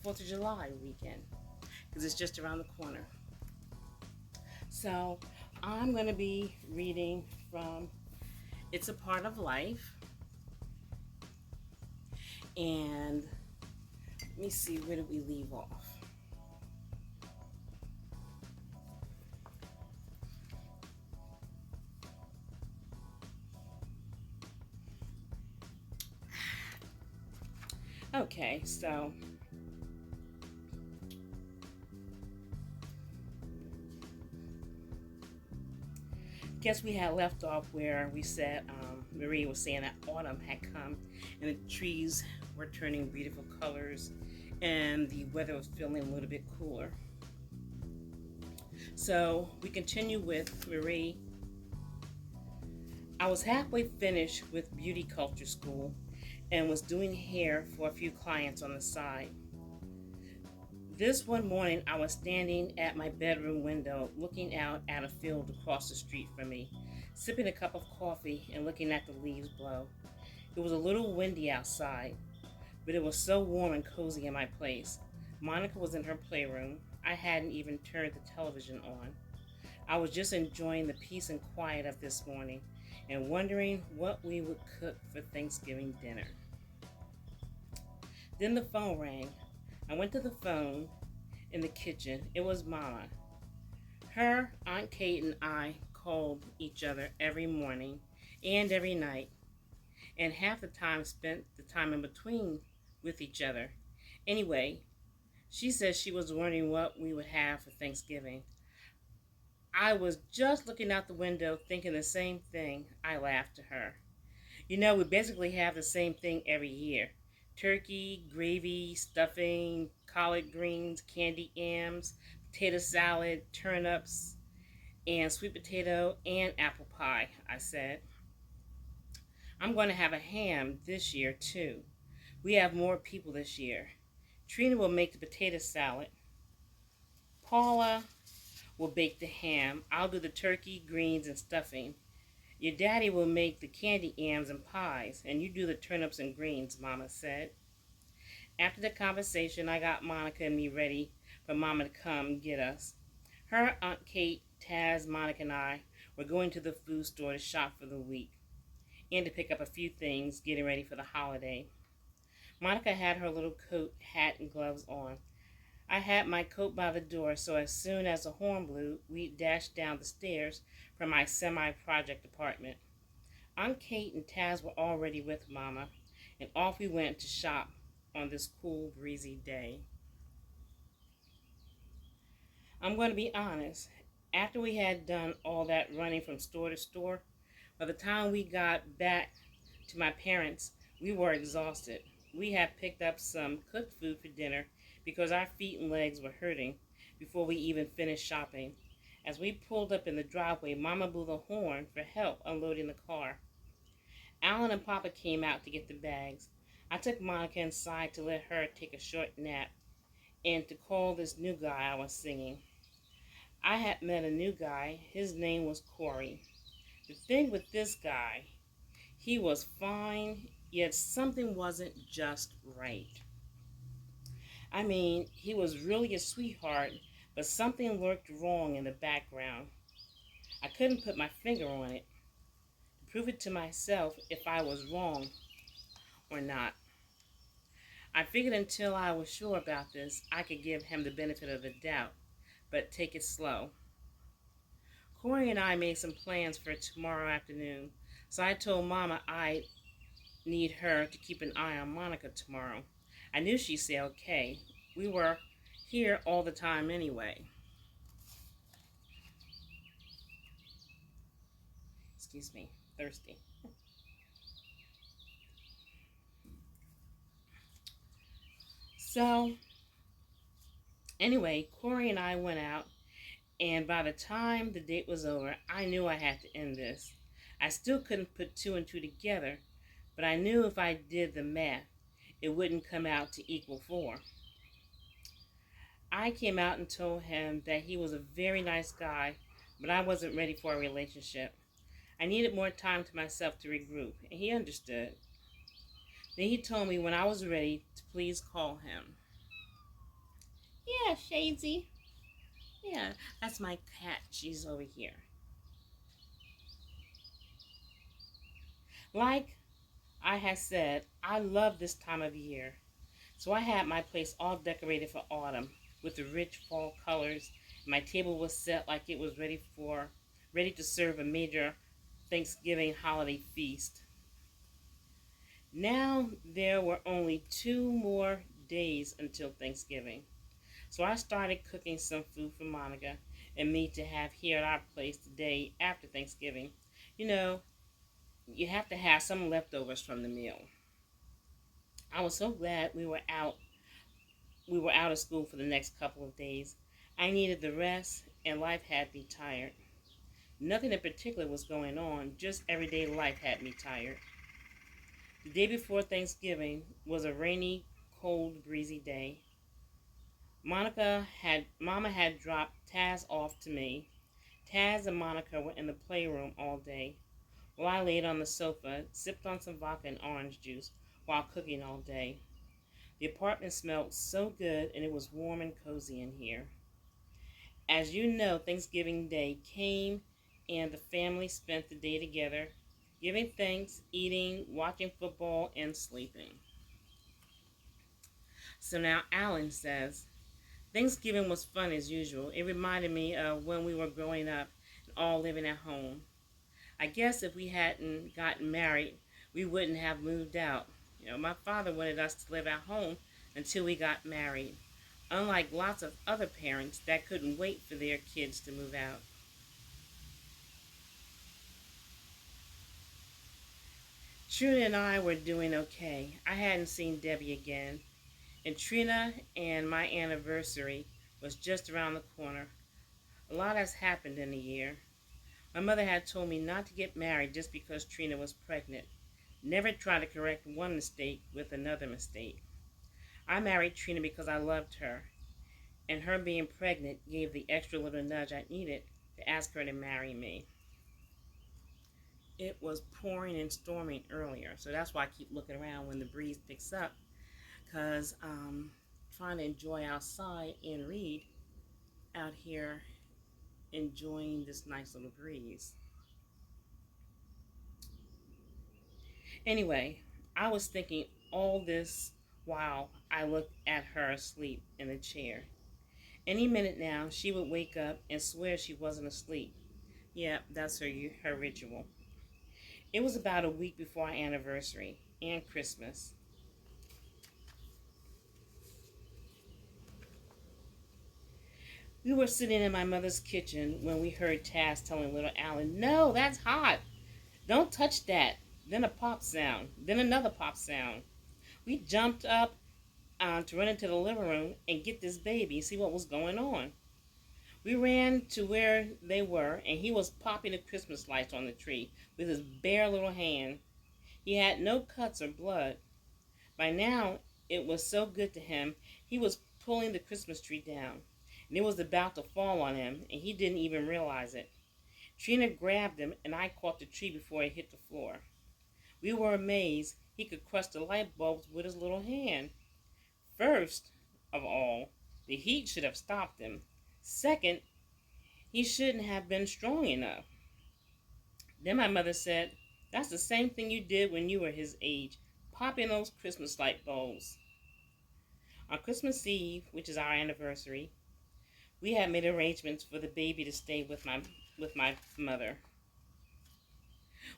4th of July weekend because it's just around the corner. So I'm going to be reading from It's a Part of Life. And let me see, where did we leave off? Okay, so guess we had left off where we said Marie was saying that autumn had come and the trees were turning beautiful colors and the weather was feeling a little bit cooler. So we continue with Marie. I was halfway finished with beauty culture school and was doing hair for a few clients on the side. This one morning, I was standing at my bedroom window looking out at a field across the street from me, sipping a cup of coffee and looking at the leaves blow. It was a little windy outside, but it was so warm and cozy in my place. Monica was in her playroom. I hadn't even turned the television on. I was just enjoying the peace and quiet of this morning and wondering what we would cook for Thanksgiving dinner. Then the phone rang. I went to the phone in the kitchen. It was Mama. Her, Aunt Kate, and I called each other every morning and every night, and half the time spent the time in between with each other. Anyway, she said she was wondering what we would have for Thanksgiving. I was just looking out the window thinking the same thing. I laughed to her. We basically have the same thing every year: turkey, gravy, stuffing, collard greens, candied yams, potato salad, turnips, and sweet potato and apple pie, I said. I'm going to have a ham this year, too. We have more people this year. Trina will make the potato salad. Paula will bake the ham. I'll do the turkey, greens, and stuffing. Your daddy will make the candy yams and pies, and you do the turnips and greens, Mama said. After the conversation, I got Monica and me ready for Mama to come get us. Her, Aunt Kate, Taz, Monica, and I were going to the food store to shop for the week and to pick up a few things, getting ready for the holiday. Monica had her little coat, hat, and gloves on. I had my coat by the door, so as soon as the horn blew, we dashed down the stairs from my semi-project apartment. Aunt Kate and Taz were already with Mama, and off we went to shop on this cool, breezy day. I'm going to be honest. After we had done all that running from store to store, by the time we got back to my parents', we were exhausted. We had picked up some cooked food for dinner because our feet and legs were hurting before we even finished shopping. As we pulled up in the driveway, Mama blew the horn for help unloading the car. Alan and Papa came out to get the bags. I took Monica inside to let her take a short nap and to call this new guy I was singing. I had met a new guy. His name was Corey. The thing with this guy, he was fine, yet something wasn't just right. I mean, he was really a sweetheart, but something lurked wrong in the background. I couldn't put my finger on it to prove it to myself if I was wrong or not. I figured until I was sure about this, I could give him the benefit of the doubt, but take it slow. Corey and I made some plans for tomorrow afternoon, so I told Mama I need her to keep an eye on Monica tomorrow. I knew she'd say okay. We were here all the time anyway. Excuse me, thirsty. So, anyway, Corey and I went out, and by the time the date was over, I knew I had to end this. I still couldn't put two and two together, but I knew if I did the math, it wouldn't come out to equal 4. I came out and told him that he was a very nice guy, but I wasn't ready for a relationship. I needed more time to myself to regroup, and he understood. Then he told me when I was ready to please call him. Shadesy. Yeah, that's my cat. She's over here. Like I had said, I love this time of year. So I had my place all decorated for autumn with the rich fall colors. My table was set like it was ready to serve a major Thanksgiving holiday feast. Now there were only 2 more days until Thanksgiving. So I started cooking some food for Monica and me to have here at our place the day after Thanksgiving. You know, you have to have some leftovers from the meal. I was so glad we were out of school for the next couple of days. I needed the rest, and life had me tired. Nothing in particular was going on, just everyday life had me tired. The day before Thanksgiving was a rainy, cold, breezy day. Mama had dropped Taz off to me. Taz and Monica were in the playroom all day, while I laid on the sofa, sipped on some vodka and orange juice while cooking all day. The apartment smelled so good, and it was warm and cozy in here. As you know, Thanksgiving Day came and the family spent the day together, giving thanks, eating, watching football, and sleeping. So now Alan says, Thanksgiving was fun as usual. It reminded me of when we were growing up and all living at home. I guess if we hadn't gotten married, we wouldn't have moved out. My father wanted us to live at home until we got married, unlike lots of other parents that couldn't wait for their kids to move out. Trina and I were doing okay. I hadn't seen Debbie again, and Trina and my anniversary was just around the corner. A lot has happened in a year. My mother had told me not to get married just because Trina was pregnant. Never try to correct one mistake with another mistake. I married Trina because I loved her, and her being pregnant gave the extra little nudge I needed to ask her to marry me. It was pouring and storming earlier, so that's why I keep looking around when the breeze picks up, because I'm trying to enjoy outside and read out here, enjoying this nice little breeze. Anyway, I was thinking all this while I looked at her asleep in the chair. Any minute now, she would wake up and swear she wasn't asleep. Yeah, that's her ritual. It was about a week before our anniversary and Christmas. We were sitting in my mother's kitchen when we heard Taz telling little Alan, "No, that's hot. Don't touch that." Then a pop sound. Then another pop sound. We jumped up to run into the living room and get this baby and see what was going on. We ran to where they were, and he was popping the Christmas lights on the tree with his bare little hand. He had no cuts or blood. By now, it was so good to him, he was pulling the Christmas tree down, and it was about to fall on him, and he didn't even realize it. Trina grabbed him, and I caught the tree before it hit the floor. We were amazed he could crush the light bulbs with his little hand. First of all, the heat should have stopped him. Second, he shouldn't have been strong enough. Then my mother said, "That's the same thing you did when you were his age, popping those Christmas light bulbs." On Christmas Eve, which is our anniversary, we had made arrangements for the baby to stay with my mother.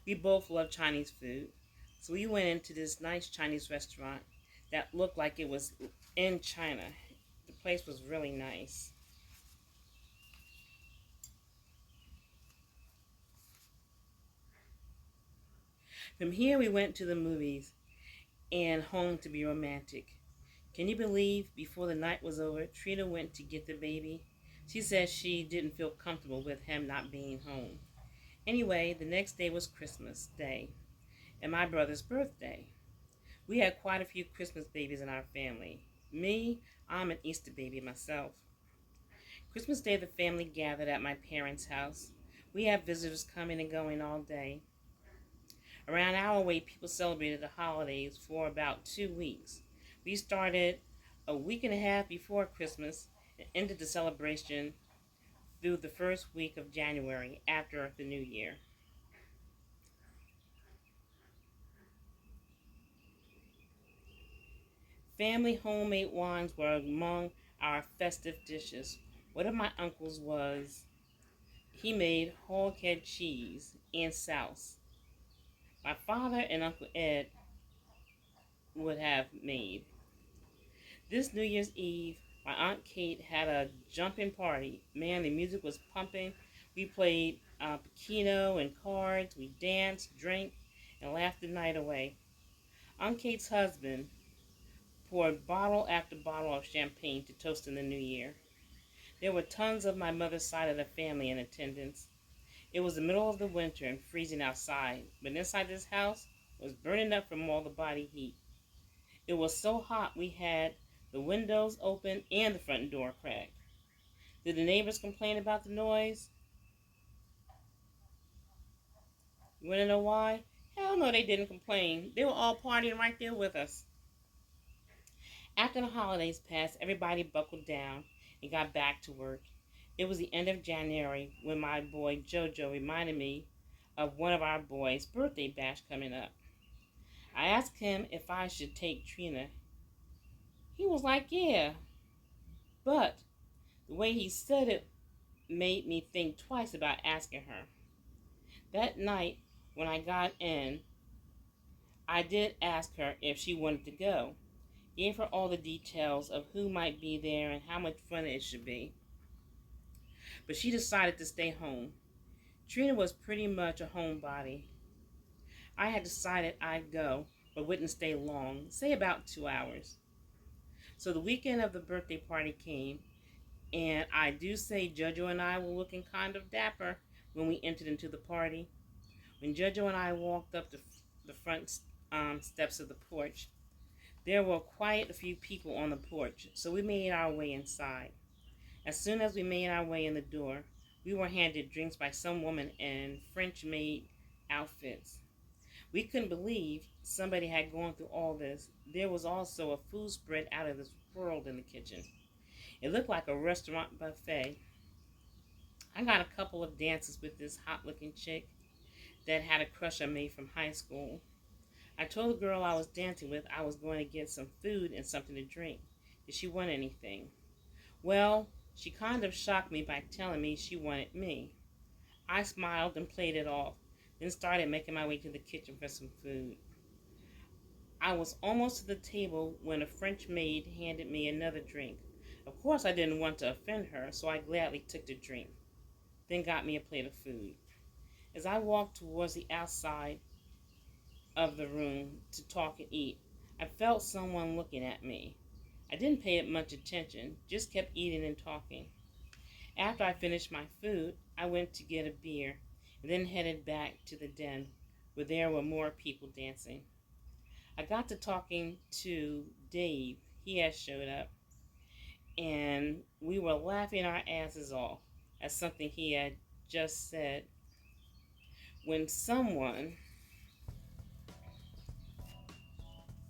We both love Chinese food, so we went into this nice Chinese restaurant that looked like it was in China. The place was really nice. From here, we went to the movies and home to be romantic. Can you believe before the night was over, Trina went to get the baby? She said she didn't feel comfortable with him not being home. Anyway, the next day was Christmas Day and my brother's birthday. We had quite a few Christmas babies in our family. Me, I'm an Easter baby myself. Christmas Day, the family gathered at my parents' house. We had visitors coming and going all day. Around our way, people celebrated the holidays for about 2 weeks. We started a week and a half before Christmas and ended the celebration through the first week of January after the New Year. Family homemade wines were among our festive dishes. One of my uncles he made hog head cheese and sauce. My father and Uncle Ed would have made. This New Year's Eve, my Aunt Kate had a jumping party. Man, the music was pumping. We played Pacino and cards. We danced, drank, and laughed the night away. Aunt Kate's husband poured bottle after bottle of champagne to toast in the new year. There were tons of my mother's side of the family in attendance. It was the middle of the winter and freezing outside, but inside this house was burning up from all the body heat. It was so hot we had the windows open and the front door cracked. Did the neighbors complain about the noise? You want to know why? Hell no, they didn't complain. They were all partying right there with us. After the holidays passed, everybody buckled down and got back to work. It was the end of January when my boy Jojo reminded me of one of our boys' birthday bash coming up. I asked him if I should take Trina. He was like, yeah, but the way he said it made me think twice about asking her. That night, when I got in, I did ask her if she wanted to go. Gave her all the details of who might be there and how much fun it should be. But she decided to stay home. Trina was pretty much a homebody. I had decided I'd go, but wouldn't stay long, say about 2 hours. So the weekend of the birthday party came, and I do say Jojo and I were looking kind of dapper when we entered into the party. When Jojo and I walked up the front steps of the porch, there were quite a few people on the porch, so we made our way inside. As soon as we made our way in the door, we were handed drinks by some woman in French-made outfits. We couldn't believe somebody had gone through all this. There was also a food spread out of this world in the kitchen. It looked like a restaurant buffet. I got a couple of dances with this hot-looking chick that had a crush on me from high school. I told the girl I was dancing with I was going to get some food and something to drink. Did she want anything? Well, she kind of shocked me by telling me she wanted me. I smiled and played it off, then started making my way to the kitchen for some food. I was almost to the table when a French maid handed me another drink. Of course, I didn't want to offend her, so I gladly took the drink, then got me a plate of food. As I walked towards the outside of the room to talk and eat, I felt someone looking at me. I didn't pay it much attention, just kept eating and talking. After I finished my food, I went to get a beer and then headed back to the den where there were more people dancing. I got to talking to Dave. He had showed up, and we were laughing our asses off at something he had just said. When someone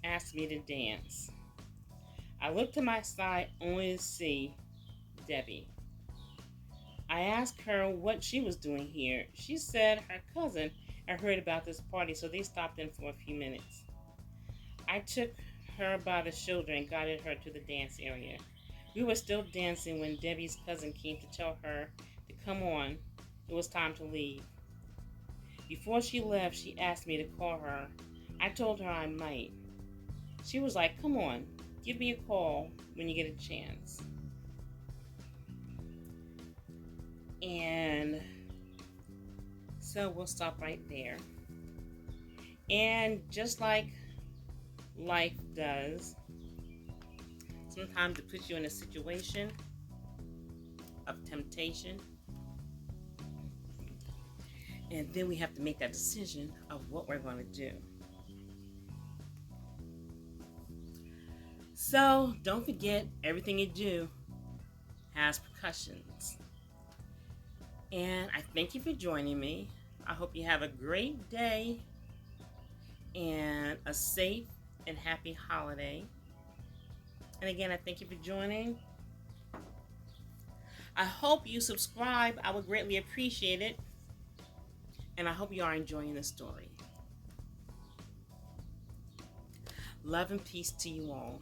asked me to dance, I looked to my side only to see Debbie. I asked her what she was doing here. She said her cousin had heard about this party, so they stopped in for a few minutes. I took her by the shoulder and guided her to the dance area. We were still dancing when Debbie's cousin came to tell her to come on. It was time to leave. Before she left, she asked me to call her. I told her I might. She was like, come on, give me a call when you get a chance. And so we'll stop right there. And just like life does, sometimes it puts you in a situation of temptation. And then we have to make that decision of what we're going to do. So don't forget, everything you do has repercussions. And I thank you for joining me. I hope you have a great day and a safe and happy holiday. And again, I thank you for joining. I hope you subscribe. I would greatly appreciate it. And I hope you are enjoying the story. Love and peace to you all.